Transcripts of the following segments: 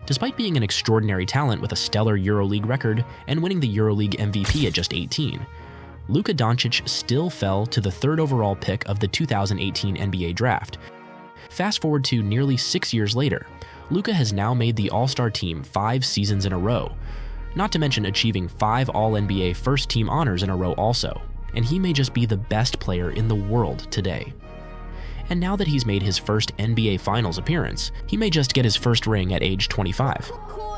Despite being an extraordinary talent with a stellar EuroLeague record and winning the EuroLeague MVP at just 18, Luka Doncic still fell to the 3rd overall pick of the 2018 NBA draft. Fast forward to nearly 6 years later, Luka has now made the All-Star team 5 seasons in a row, not to mention achieving 5 All-NBA first-team honors in a row also, and he may just be the best player in the world today. And now that he's made his first NBA Finals appearance, he may just get his first ring at age 25.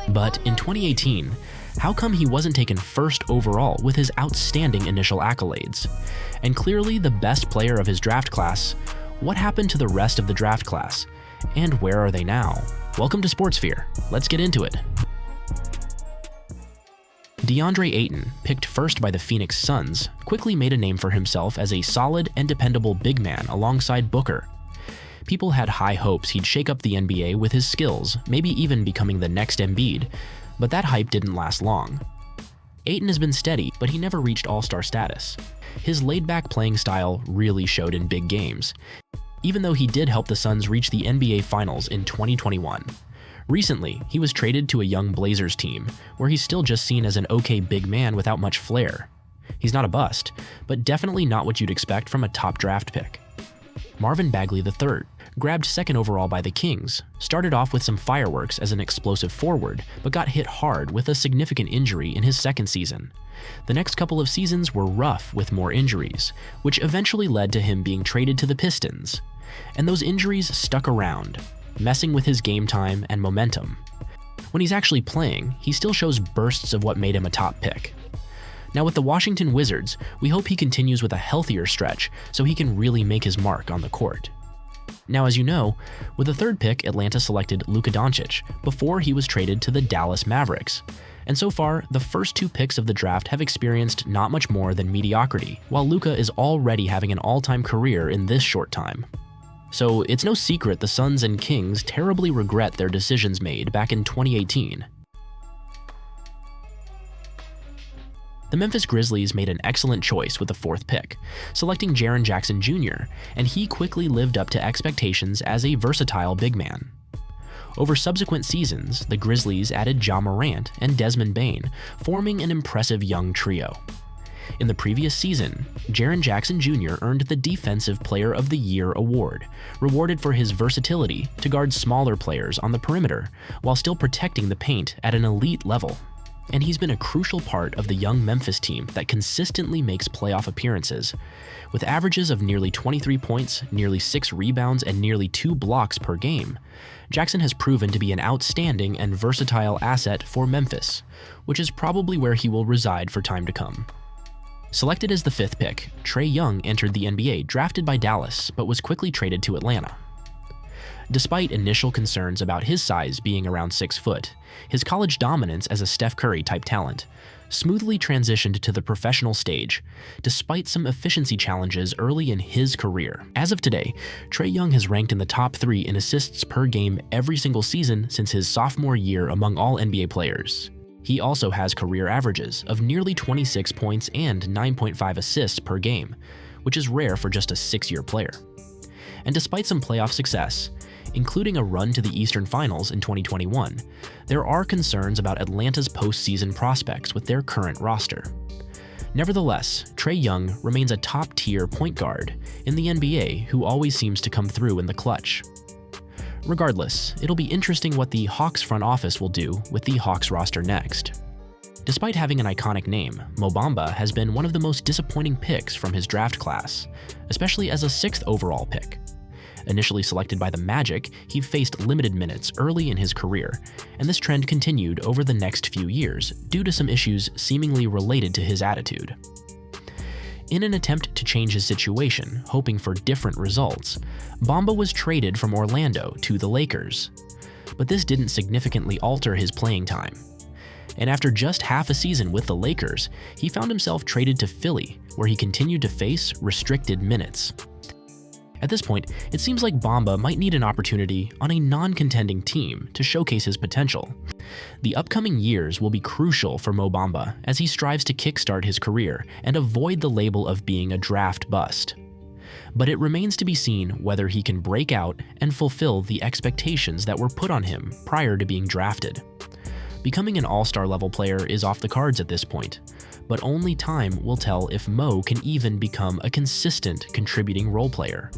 But in 2018, how come he wasn't taken first overall with his outstanding initial accolades? And clearly the best player of his draft class, what happened to the rest of the draft class? And where are they now? Welcome to SportsSphere. Let's get into it. DeAndre Ayton, picked first by the Phoenix Suns, quickly made a name for himself as a solid and dependable big man alongside Booker. People had high hopes he'd shake up the NBA with his skills, maybe even becoming the next Embiid, but that hype didn't last long. Ayton has been steady, but he never reached All-Star status. His laid-back playing style really showed in big games, even though he did help the Suns reach the NBA Finals in 2021. Recently, he was traded to a young Blazers team, where he's still just seen as an okay big man without much flair. He's not a bust, but definitely not what you'd expect from a top draft pick. Marvin Bagley III, grabbed 2nd overall by the Kings, started off with some fireworks as an explosive forward, but got hit hard with a significant injury in his 2nd season. The next couple of seasons were rough with more injuries, which eventually led to him being traded to the Pistons. And those injuries stuck around, messing with his game time and momentum. When he's actually playing, he still shows bursts of what made him a top pick. Now with the Washington Wizards, we hope he continues with a healthier stretch so he can really make his mark on the court. Now as you know, with the 3rd pick, Atlanta selected Luka Doncic before he was traded to the Dallas Mavericks. And so far, the first 2 picks of the draft have experienced not much more than mediocrity, while Luka is already having an all-time career in this short time. So it's no secret the Suns and Kings terribly regret their decisions made back in 2018. The Memphis Grizzlies made an excellent choice with the 4th pick, selecting Jaren Jackson Jr., and he quickly lived up to expectations as a versatile big man. Over subsequent seasons, the Grizzlies added Ja Morant and Desmond Bane, forming an impressive young trio. In the previous season, Jaren Jackson Jr. earned the Defensive Player of the Year award, rewarded for his versatility to guard smaller players on the perimeter while still protecting the paint at an elite level. And he's been a crucial part of the young Memphis team that consistently makes playoff appearances. With averages of nearly 23 points, nearly 6 rebounds, and nearly 2 blocks per game, Jackson has proven to be an outstanding and versatile asset for Memphis, which is probably where he will reside for time to come. Selected as the 5th pick, Trae Young entered the NBA drafted by Dallas, but was quickly traded to Atlanta. Despite initial concerns about his size being around 6 foot, his college dominance as a Steph Curry-type talent smoothly transitioned to the professional stage, despite some efficiency challenges early in his career. As of today, Trae Young has ranked in the top 3 in assists per game every single season since his sophomore year among all NBA players. He also has career averages of nearly 26 points and 9.5 assists per game, which is rare for just a 6-year player. And despite some playoff success, including a run to the Eastern Finals in 2021, there are concerns about Atlanta's postseason prospects with their current roster. Nevertheless, Trae Young remains a top-tier point guard in the NBA who always seems to come through in the clutch. Regardless, it'll be interesting what the Hawks front office will do with the Hawks roster next. Despite having an iconic name, Mo Bamba has been one of the most disappointing picks from his draft class, especially as a 6th overall pick. Initially selected by the Magic, he faced limited minutes early in his career, and this trend continued over the next few years due to some issues seemingly related to his attitude. In an attempt to change his situation, hoping for different results, Bamba was traded from Orlando to the Lakers. But this didn't significantly alter his playing time. And after just half a season with the Lakers, he found himself traded to Philly, where he continued to face restricted minutes. At this point, it seems like Bamba might need an opportunity on a non-contending team to showcase his potential. The upcoming years will be crucial for Mo Bamba as he strives to kickstart his career and avoid the label of being a draft bust. but it remains to be seen whether he can break out and fulfill the expectations that were put on him prior to being drafted. Becoming an all-star level player is off the cards at this point, but only time will tell if Mo can even become a consistent contributing role player.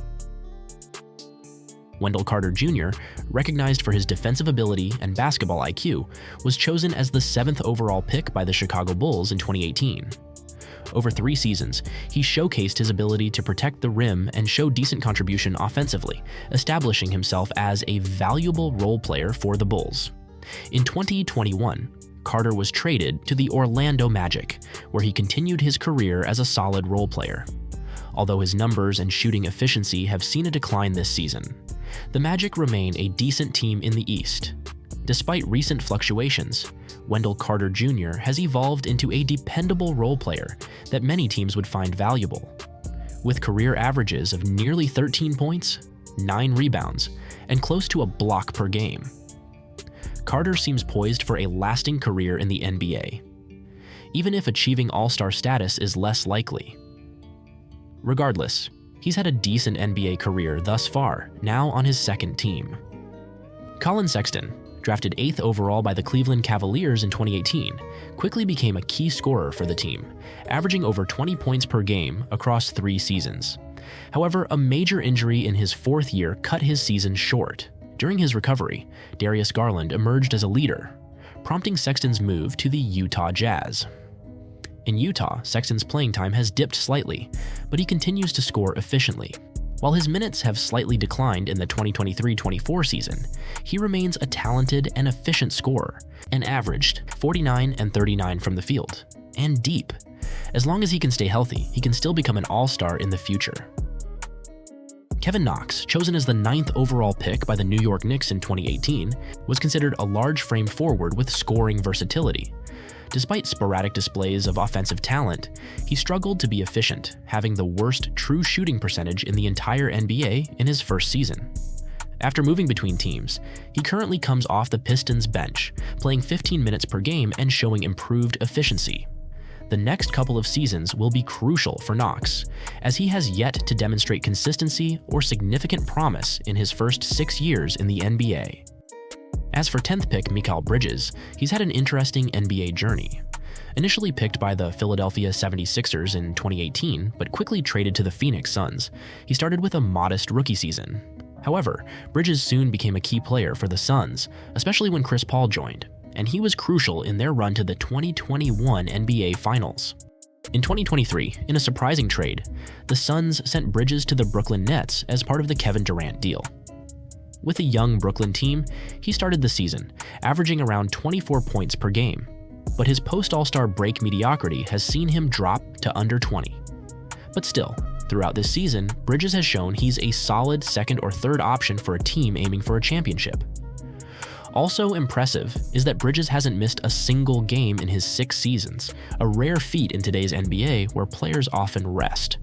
Wendell Carter Jr., recognized for his defensive ability and basketball IQ, was chosen as the 7th overall pick by the Chicago Bulls in 2018. Over 3 seasons, he showcased his ability to protect the rim and show decent contribution offensively, establishing himself as a valuable role player for the Bulls. In 2021, Carter was traded to the Orlando Magic, where he continued his career as a solid role player. Although his numbers and shooting efficiency have seen a decline this season, the Magic remain a decent team in the East. Despite recent fluctuations, Wendell Carter Jr. has evolved into a dependable role player that many teams would find valuable. With career averages of nearly 13 points, 9 rebounds, and close to a block per game, Carter seems poised for a lasting career in the NBA, even if achieving All-Star status is less likely. Regardless, he's had a decent NBA career thus far, now on his 2nd team. Colin Sexton, drafted 8th overall by the Cleveland Cavaliers in 2018, quickly became a key scorer for the team, averaging over 20 points per game across 3 seasons. However, a major injury in his 4th year cut his season short. During his recovery, Darius Garland emerged as a leader, prompting Sexton's move to the Utah Jazz. In Utah, Sexton's playing time has dipped slightly, but he continues to score efficiently. While his minutes have slightly declined in the 2023-24 season, he remains a talented and efficient scorer and averaged 49 and 39 from the field, and deep. As long as he can stay healthy, he can still become an all-star in the future. Kevin Knox, chosen as the 9th overall pick by the New York Knicks in 2018, was considered a large frame forward with scoring versatility. Despite sporadic displays of offensive talent, he struggled to be efficient, having the worst true shooting percentage in the entire NBA in his first season. After moving between teams, he currently comes off the Pistons bench, playing 15 minutes per game and showing improved efficiency. The next couple of seasons will be crucial for Knox, as he has yet to demonstrate consistency or significant promise in his first 6 years in the NBA. As for 10th pick Mikal Bridges, he's had an interesting NBA journey. Initially picked by the Philadelphia 76ers in 2018, but quickly traded to the Phoenix Suns, he started with a modest rookie season. However, Bridges soon became a key player for the Suns, especially when Chris Paul joined, and he was crucial in their run to the 2021 NBA Finals. In 2023, in a surprising trade, the Suns sent Bridges to the Brooklyn Nets as part of the Kevin Durant deal. With a young Brooklyn team, he started the season, averaging around 24 points per game, but his post-All-Star break mediocrity has seen him drop to under 20. But still, throughout this season, Bridges has shown he's a solid 2nd or 3rd option for a team aiming for a championship. Also impressive is that Bridges hasn't missed a single game in his 6 seasons, a rare feat in today's NBA where players often rest.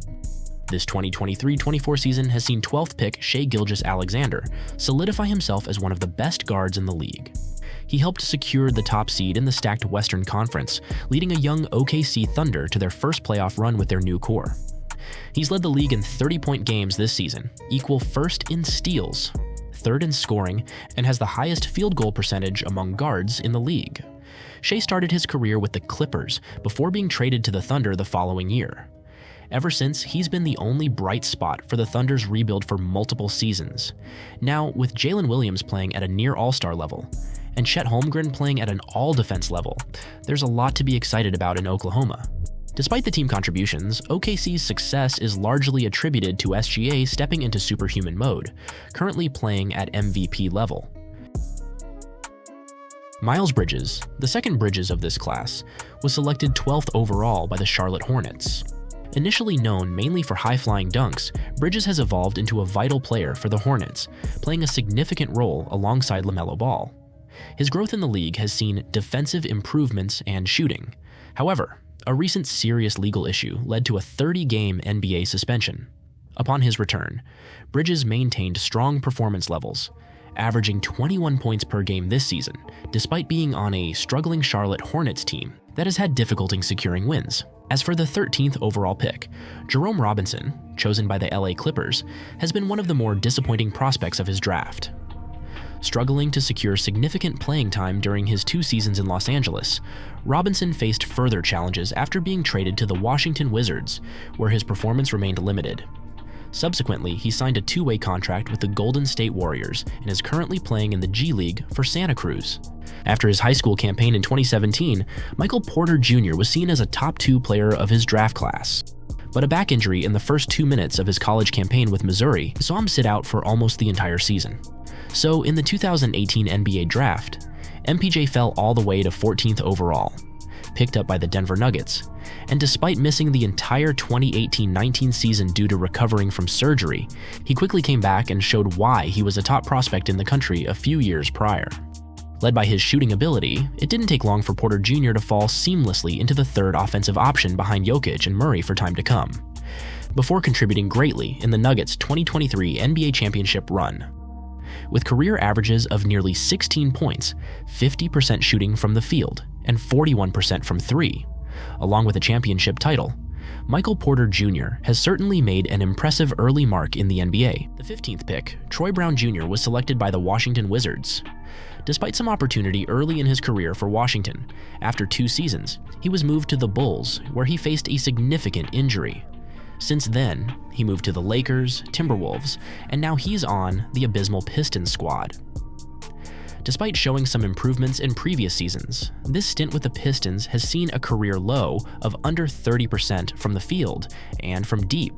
This 2023-24 season has seen 12th pick Shai Gilgeous-Alexander solidify himself as one of the best guards in the league. He helped secure the top seed in the stacked Western Conference, leading a young OKC Thunder to their first playoff run with their new core. He's led the league in 30-point games this season, equal 1st in steals, 3rd in scoring, and has the highest field goal percentage among guards in the league. Shai started his career with the Clippers before being traded to the Thunder the following year. Ever since, he's been the only bright spot for the Thunder's rebuild for multiple seasons. Now, with Jalen Williams playing at a near all-star level, and Chet Holmgren playing at an all-defense level, there's a lot to be excited about in Oklahoma. Despite the team contributions, OKC's success is largely attributed to SGA stepping into superhuman mode, currently playing at MVP level. Miles Bridges, the second Bridges of this class, was selected 12th overall by the Charlotte Hornets. Initially known mainly for high-flying dunks, Bridges has evolved into a vital player for the Hornets, playing a significant role alongside LaMelo Ball. His growth in the league has seen defensive improvements and shooting. However, a recent serious legal issue led to a 30-game NBA suspension. Upon his return, Bridges maintained strong performance levels, averaging 21 points per game this season, despite being on a struggling Charlotte Hornets team that has had difficulty securing wins. As for the 13th overall pick, Jerome Robinson, chosen by the LA Clippers, has been one of the more disappointing prospects of his draft. Struggling to secure significant playing time during his 2 seasons in Los Angeles, Robinson faced further challenges after being traded to the Washington Wizards, where his performance remained limited. Subsequently, he signed a 2-way contract with the Golden State Warriors and is currently playing in the G League for Santa Cruz. After his high school campaign in 2017, Michael Porter Jr. was seen as a top 2 player of his draft class. But a back injury in the first 2 minutes of his college campaign with Missouri saw him sit out for almost the entire season. So in the 2018 NBA draft, MPJ fell all the way to 14th overall, picked up by the Denver Nuggets, and despite missing the entire 2018-19 season due to recovering from surgery, he quickly came back and showed why he was a top prospect in the country a few years prior. Led by his shooting ability, it didn't take long for Porter Jr. to fall seamlessly into the third offensive option behind Jokic and Murray for time to come, before contributing greatly in the Nuggets' 2023 NBA championship run. With career averages of nearly 16 points, 50% shooting from the field, and 41% from 3, along with a championship title, Michael Porter Jr. has certainly made an impressive early mark in the NBA. The 15th pick, Troy Brown Jr. was selected by the Washington Wizards. Despite some opportunity early in his career for Washington, after 2 seasons, he was moved to the Bulls, where he faced a significant injury. Since then, he moved to the Lakers, Timberwolves, and now he's on the abysmal Pistons squad. Despite showing some improvements in previous seasons, this stint with the Pistons has seen a career low of under 30% from the field and from deep.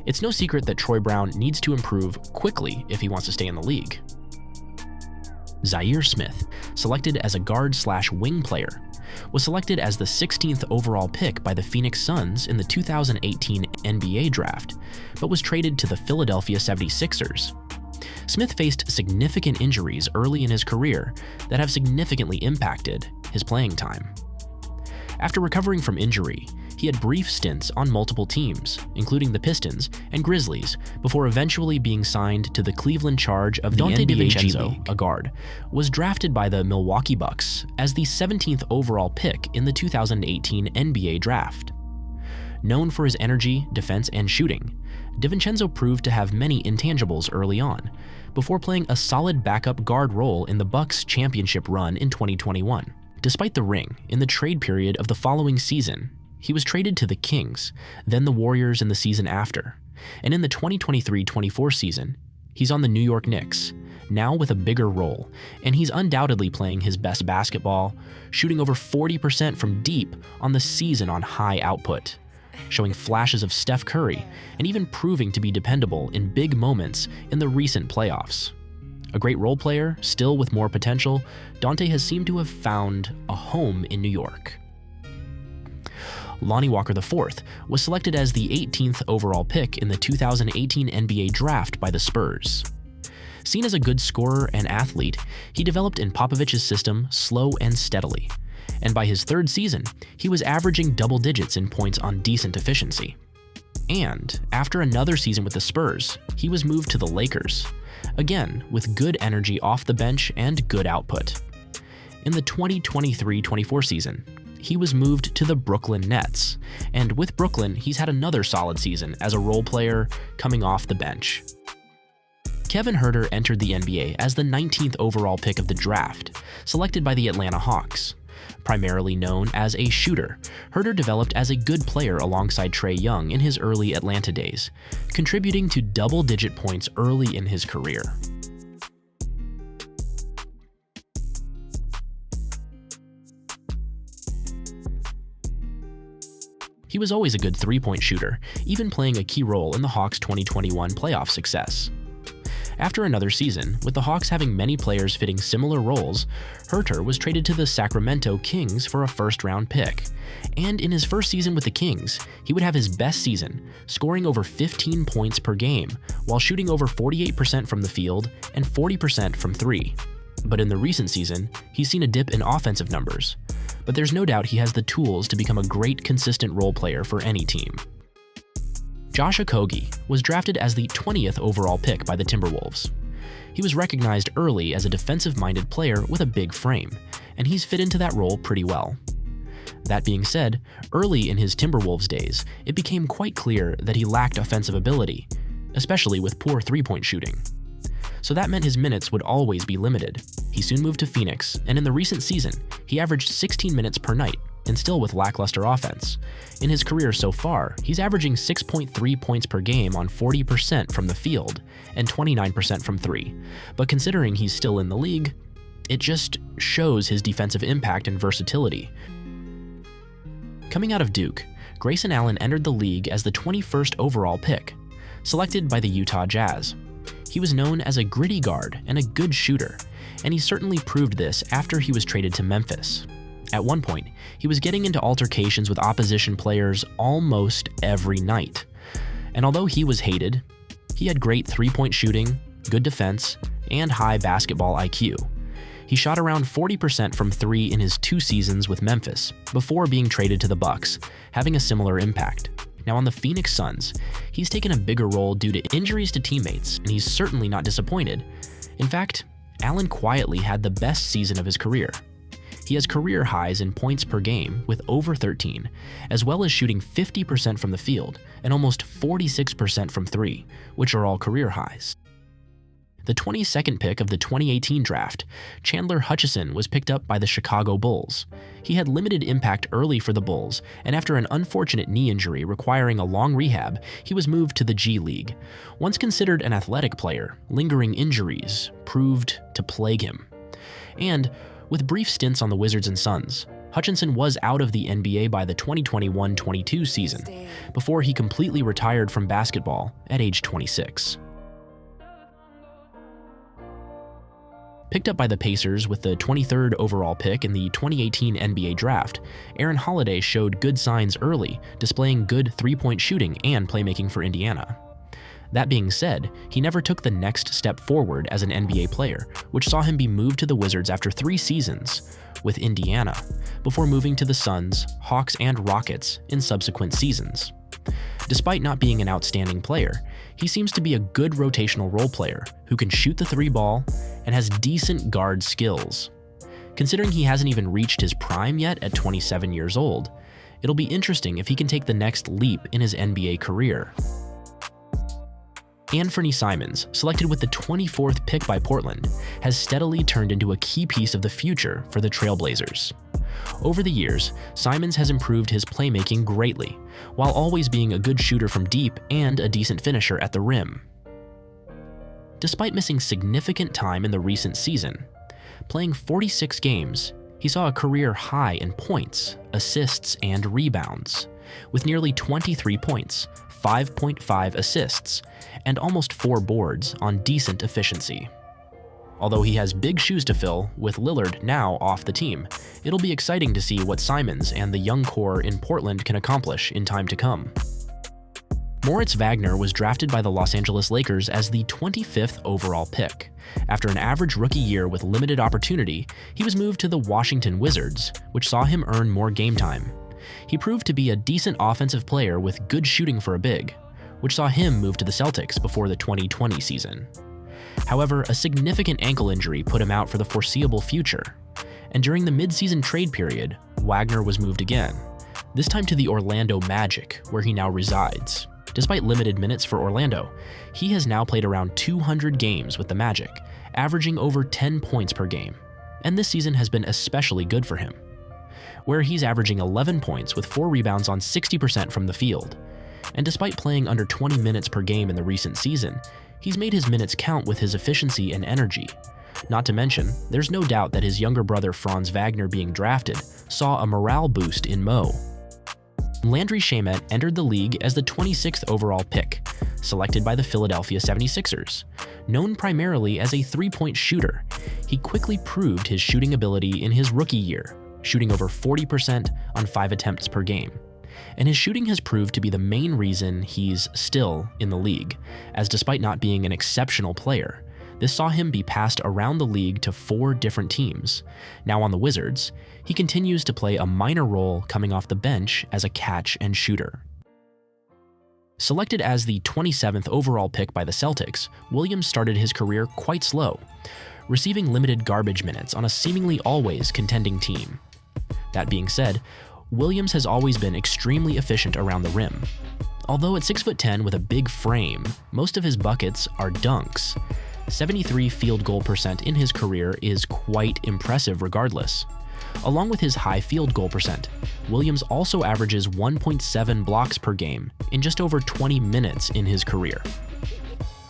It's no secret that Troy Brown needs to improve quickly if he wants to stay in the league. Zaire Smith, selected as a guard/wing player, was selected as the 16th overall pick by the Phoenix Suns in the 2018 NBA draft, but was traded to the Philadelphia 76ers. Smith faced significant injuries early in his career that have significantly impacted his playing time. After recovering from injury, he had brief stints on multiple teams, including the Pistons and Grizzlies, before eventually being signed to the Cleveland Charge of the NBA G League. A guard, was drafted by the Milwaukee Bucks as the 17th overall pick in the 2018 NBA draft. Known for his energy, defense, and shooting, DiVincenzo proved to have many intangibles early on, before playing a solid backup guard role in the Bucks' championship run in 2021. Despite the ring, in the trade period of the following season, he was traded to the Kings, then the Warriors in the season after, and in the 2023-24 season, he's on the New York Knicks, now with a bigger role, and he's undoubtedly playing his best basketball, shooting over 40% from deep on the season on high output, showing flashes of Steph Curry, and even proving to be dependable in big moments in the recent playoffs. A great role player, still with more potential, Dante has seemed to have found a home in New York. Lonnie Walker IV was selected as the 18th overall pick in the 2018 NBA draft by the Spurs. Seen as a good scorer and athlete, he developed in Popovich's system slow and steadily, and by his 3rd season, he was averaging double digits in points on decent efficiency. And after another season with the Spurs, he was moved to the Lakers, again with good energy off the bench and good output. In the 2023-24 season, he was moved to the Brooklyn Nets, and with Brooklyn, he's had another solid season as a role player coming off the bench. Kevin Huerter entered the NBA as the 19th overall pick of the draft, selected by the Atlanta Hawks. Primarily known as a shooter, Huerter developed as a good player alongside Trae Young in his early Atlanta days, contributing to double-digit points early in his career. He was always a good three-point shooter, even playing a key role in the Hawks' 2021 playoff success. After another season, with the Hawks having many players fitting similar roles, Huerter was traded to the Sacramento Kings for a first-round pick. And in his first season with the Kings, he would have his best season, scoring over 15 points per game, while shooting over 48% from the field and 40% from 3. But in the recent season, he's seen a dip in offensive numbers. But there's no doubt he has the tools to become a great, consistent role player for any team. Josh Okogie was drafted as the 20th overall pick by the Timberwolves. He was recognized early as a defensive-minded player with a big frame, and he's fit into that role pretty well. That being said, early in his Timberwolves days, it became quite clear that he lacked offensive ability, especially with poor three-point shooting. So that meant his minutes would always be limited. He soon moved to Phoenix, and in the recent season, he averaged 16 minutes per night, and still with lackluster offense. In his career so far, he's averaging 6.3 points per game on 40% from the field and 29% from three. But considering he's still in the league, it just shows his defensive impact and versatility. Coming out of Duke, Grayson Allen entered the league as the 21st overall pick, selected by the Utah Jazz. He was known as a gritty guard and a good shooter, and he certainly proved this after he was traded to Memphis. At one point, he was getting into altercations with opposition players almost every night. And although he was hated, he had great three-point shooting, good defense, and high basketball IQ. He shot around 40% from three in his 2 seasons with Memphis before being traded to the Bucks, having a similar impact. Now on the Phoenix Suns, he's taken a bigger role due to injuries to teammates, and he's certainly not disappointed. In fact, Allen quietly had the best season of his career. He has career highs in points per game with over 13, as well as shooting 50% from the field and almost 46% from three, which are all career highs. The 22nd pick of the 2018 draft, Chandler Hutchison was picked up by the Chicago Bulls. He had limited impact early for the Bulls, and after an unfortunate knee injury requiring a long rehab, he was moved to the G League. Once considered an athletic player, lingering injuries proved to plague him. And with brief stints on the Wizards and Suns, Hutchinson was out of the NBA by the 2021-22 season, before he completely retired from basketball at age 26. Picked up by the Pacers with the 23rd overall pick in the 2018 NBA draft, Aaron Holiday showed good signs early, displaying good three-point shooting and playmaking for Indiana. That being said, he never took the next step forward as an NBA player, which saw him be moved to the Wizards after 3 seasons with Indiana, before moving to the Suns, Hawks, and Rockets in subsequent seasons. Despite not being an outstanding player, he seems to be a good rotational role player who can shoot the three ball and has decent guard skills. Considering he hasn't even reached his prime yet at 27 years old, it'll be interesting if he can take the next leap in his NBA career. Anfernee Simons, selected with the 24th pick by Portland, has steadily turned into a key piece of the future for the Trailblazers. Over the years, Simons has improved his playmaking greatly, while always being a good shooter from deep and a decent finisher at the rim. Despite missing significant time in the recent season, playing 46 games, he saw a career high in points, assists, and rebounds, with nearly 23 points, 5.5 assists, and almost 4 boards on decent efficiency. Although he has big shoes to fill, with Lillard now off the team, it'll be exciting to see what Simons and the young core in Portland can accomplish in time to come. Moritz Wagner was drafted by the Los Angeles Lakers as the 25th overall pick. After an average rookie year with limited opportunity, he was moved to the Washington Wizards, which saw him earn more game time. He proved to be a decent offensive player with good shooting for a big, which saw him move to the Celtics before the 2020 season. However, a significant ankle injury put him out for the foreseeable future, and during the mid-season trade period, Wagner was moved again, this time to the Orlando Magic, where he now resides. Despite limited minutes for Orlando, he has now played around 200 games with the Magic, averaging over 10 points per game, and this season has been especially good for him, where he's averaging 11 points with 4 rebounds on 60% from the field. And despite playing under 20 minutes per game in the recent season, he's made his minutes count with his efficiency and energy. Not to mention, there's no doubt that his younger brother Franz Wagner being drafted saw a morale boost in Mo. Landry Shamet entered the league as the 26th overall pick, selected by the Philadelphia 76ers. Known primarily as a three-point shooter, he quickly proved his shooting ability in his rookie year, shooting over 40% on 5 attempts per game. And his shooting has proved to be the main reason he's still in the league, as despite not being an exceptional player, this saw him be passed around the league to 4 different teams. Now on the Wizards, he continues to play a minor role coming off the bench as a catch and shooter. Selected as the 27th overall pick by the Celtics, Williams started his career quite slow, receiving limited garbage minutes on a seemingly always contending team. That being said, Williams has always been extremely efficient around the rim. Although at 6'10" with a big frame, most of his buckets are dunks. 73 field goal percent in his career is quite impressive regardless. Along with his high field goal percent, Williams also averages 1.7 blocks per game in just over 20 minutes in his career.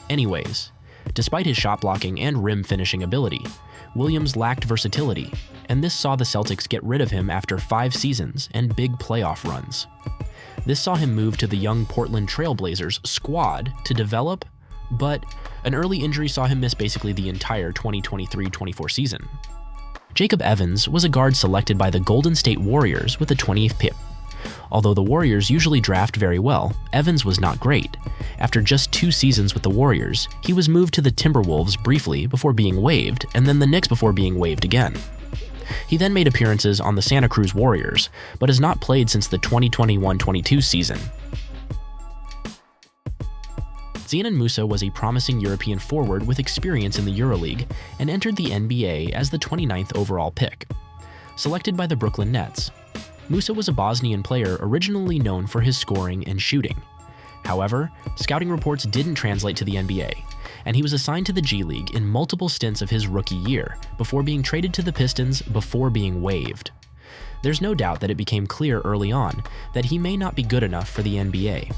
Anyways, despite his shot blocking and rim finishing ability, Williams lacked versatility, and this saw the Celtics get rid of him after 5 seasons and big playoff runs. This saw him move to the young Portland Trail Blazers squad to develop, but an early injury saw him miss basically the entire 2023-24 season. Jacob Evans was a guard selected by the Golden State Warriors with the 20th pick. Although the Warriors usually draft very well, Evans was not great. After just 2 seasons with the Warriors, he was moved to the Timberwolves briefly before being waived, and then the Knicks before being waived again. He then made appearances on the Santa Cruz Warriors, but has not played since the 2021-22 season. Dzanan Musa was a promising European forward with experience in the EuroLeague and entered the NBA as the 29th overall pick. Selected by the Brooklyn Nets, Musa was a Bosnian player originally known for his scoring and shooting. However, scouting reports didn't translate to the NBA, and he was assigned to the G League in multiple stints of his rookie year before being traded to the Pistons before being waived. There's no doubt that it became clear early on that he may not be good enough for the NBA.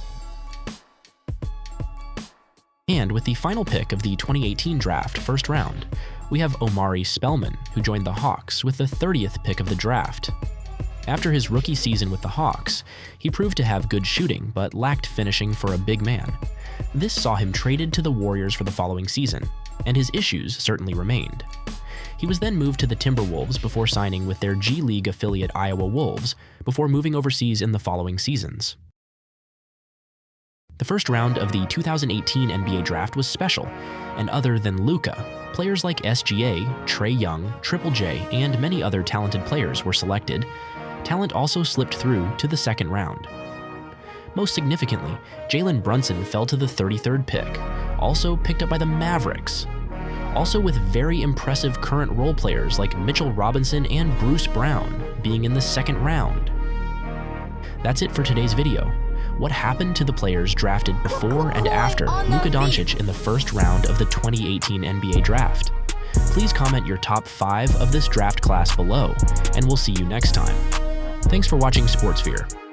And with the final pick of the 2018 draft first round, we have Omari Spellman, who joined the Hawks with the 30th pick of the draft. After his rookie season with the Hawks, he proved to have good shooting but lacked finishing for a big man. This saw him traded to the Warriors for the following season, and his issues certainly remained. He was then moved to the Timberwolves before signing with their G League affiliate Iowa Wolves before moving overseas in the following seasons. The first round of the 2018 NBA draft was special, and other than Luka, players like SGA, Trae Young, Triple J, and many other talented players were selected. Talent also slipped through to the second round. Most significantly, Jalen Brunson fell to the 33rd pick, also picked up by the Mavericks. Also with very impressive current role players like Mitchell Robinson and Bruce Brown being in the second round. That's it for today's video. What happened to the players drafted before and after Luka Doncic in the first round of the 2018 NBA draft? Please comment your top 5 of this draft class below, and we'll see you next time. Thanks for watching SportsSphere.